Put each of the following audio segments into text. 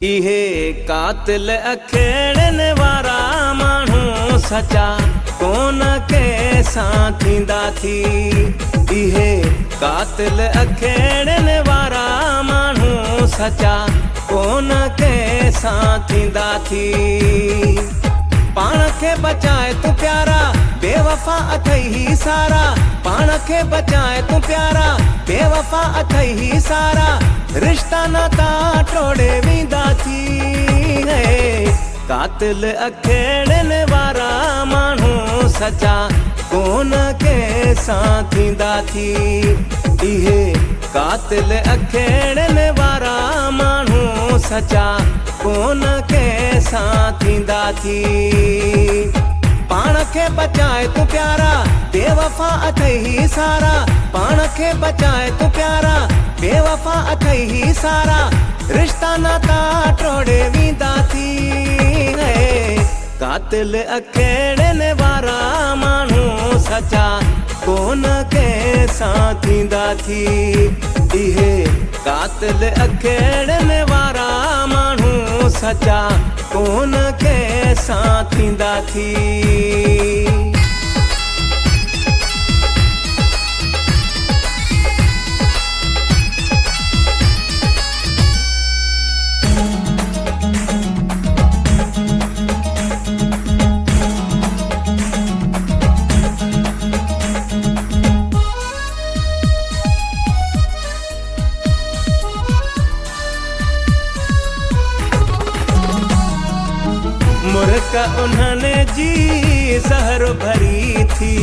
इहे कातिल अखेड़न वारा माण्हू सचा कोन कंहिंसां थींदा थी। इहे कातिल अखेड़न वारा माण्हू सचा कोन कंहिंसां थींदा थी। पाण खे बचाए तूं प्यारा बेवफा अथई ही सारा। पाण खे बचाए तूं प्यारा बेवफा अथई ही सारा। रिश्ता नाता टोड़े वेंदा थी। कातिल अखेड़न वारा माण्हू सचा कोन कंहिंसां थींदा थी। इहे कातिल अखेड़न वारा माण्हू सचा कोन कंहिंसां थींदा थी। पाण खे बचाए तूं प्यारा बेवफा अथई ही सारा। पाण खे बचाए तूं प्यारा बेवफा अथई ही सारा। रिश्ता नाता टोड़े वेंदा थी। कातिल अखेड़न वारा माण्हू सचा कोन कंहिंसां थींदा थी। इहे कातिल अखेड़न वारा माण्हू सचा कोन कंहिंसां थींदा थी। मुर्क उन्हनि जी ज़हर भरी थी।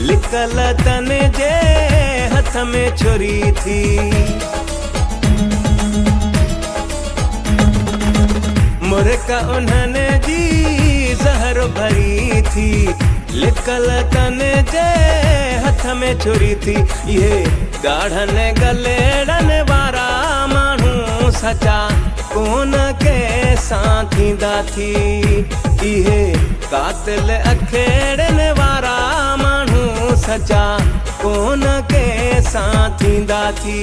लिकल तन जे हथ में छुरी थी। मुर्क उन्हनि जी ज़हर भरी थी। लिकल तन जे हथ में छुरी थी। इहे ॻाढ़नि गलेड़न वारा माण्हू सचा कोन कंहिंसां थींदा थी। इहे कातिल अखेड़न वारा माण्हू सचा कोन कंहिंसां थींदा थी।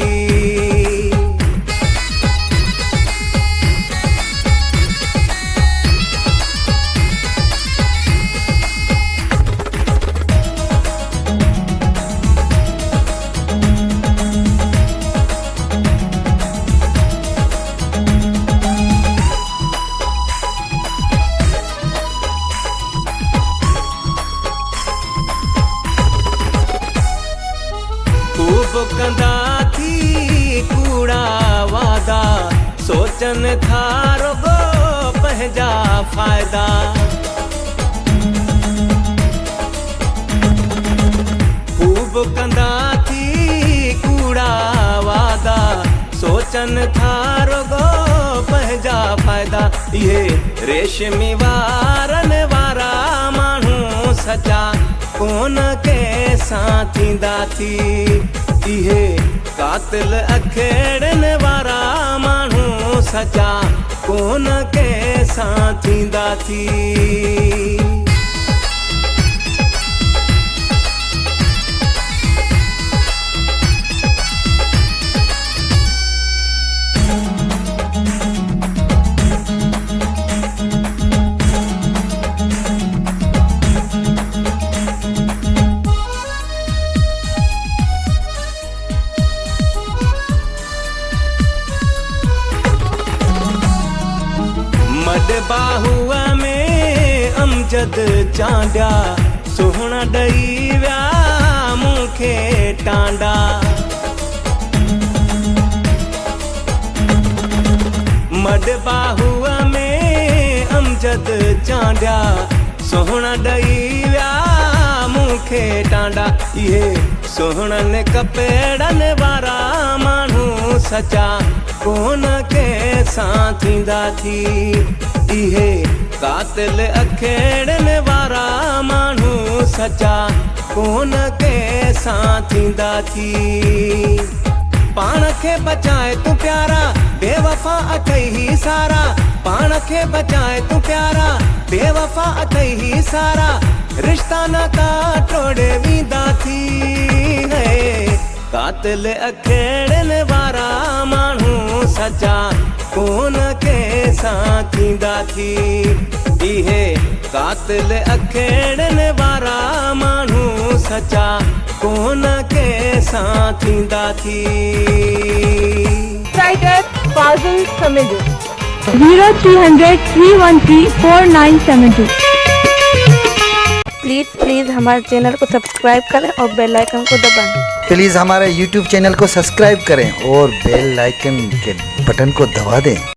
कंदा थी कूड़ा वादा सोचन था रुगो पंहिंजा फ़ाइदा। खूब कंदा थी कूड़ा वादा सोचन था रुगो पंहिंजा फ़ाइदा। इहे रेशमी वारन वारा माण्हू सचा कोन कंहिंसां थींदा थी। इहे कातिल अखेड़न वारा माण्हू सचा कोन कंहिंसां थींदा थी। बाहुआ में अमजद चांडिया सुहिणा ॾेई विया मूंखे टांडा। मड बाहुआ में अमजद चांडिया सुहिणा ॾेई विया मूंखे टांडा। इहे सुहिणनि कपेड़न वारा माण्हू सचा कोन कंहिंसां थींदा थी। इहे कातिल अखेड़न वारा माण्हू सचा कोन कंहिंसां थींदा थी। पाण खे बचाए तूं प्यारा बेवफा अथई ही सारा। पाण खे बचाए तूं प्यारा बेवफा अथई ही सारा। रिश्ता नाता टोड़े वेंदा थी। कातिल अखेड़न वारा माण्हू सचा कोन के साथींदा थी। इहे कातिल अखेड़न वारा माण्हू सचा कोन के साथींदा थी। राइटर फाजिल समीद 0300 313 4972। प्लीज़ हमारे चैनल को सब्सक्राइब करें और बेल आइकन को दबाएं। प्लीज़ हमारे YouTube चैनल को सब्सक्राइब करें और बेल आइकन के बटन को दबा दें।